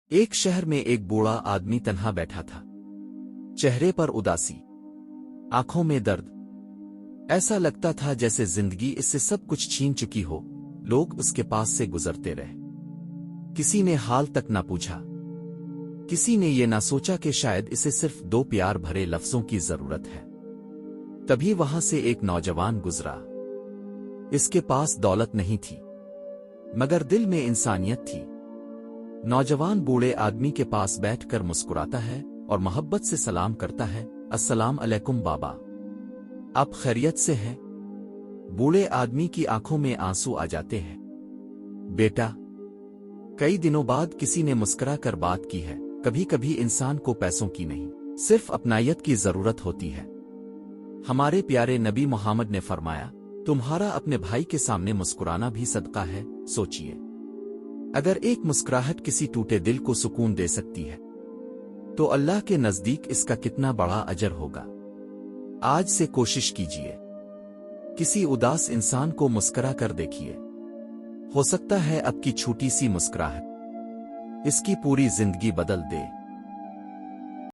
ایک شہر میں ایک بوڑھا آدمی تنہا بیٹھا تھا، چہرے پر اداسی، آنکھوں میں درد۔ ایسا لگتا تھا جیسے زندگی اس سے سب کچھ چھین چکی ہو۔ لوگ اس کے پاس سے گزرتے رہے، کسی نے حال تک نہ پوچھا، کسی نے یہ نہ سوچا کہ شاید اسے صرف دو پیار بھرے لفظوں کی ضرورت ہے۔ تبھی وہاں سے ایک نوجوان گزرا۔ اس کے پاس دولت نہیں تھی، مگر دل میں انسانیت تھی۔ نوجوان بوڑھے آدمی کے پاس بیٹھ کر مسکراتا ہے اور محبت سے سلام کرتا ہے، السلام علیکم بابا، آپ خیریت سے ہیں؟ بوڑھے آدمی کی آنکھوں میں آنسو آ جاتے ہیں۔ بیٹا، کئی دنوں بعد کسی نے مسکرا کر بات کی ہے۔ کبھی کبھی انسان کو پیسوں کی نہیں، صرف اپنائیت کی ضرورت ہوتی ہے۔ ہمارے پیارے نبی محمد نے فرمایا، تمہارا اپنے بھائی کے سامنے مسکرانا بھی صدقہ ہے۔ سوچئے، اگر ایک مسکراہٹ کسی ٹوٹے دل کو سکون دے سکتی ہے تو اللہ کے نزدیک اس کا کتنا بڑا اجر ہوگا۔ آج سے کوشش کیجئے، کسی اداس انسان کو مسکرا کر دیکھیے۔ ہو سکتا ہے اب کی چھوٹی سی مسکراہٹ اس کی پوری زندگی بدل دے۔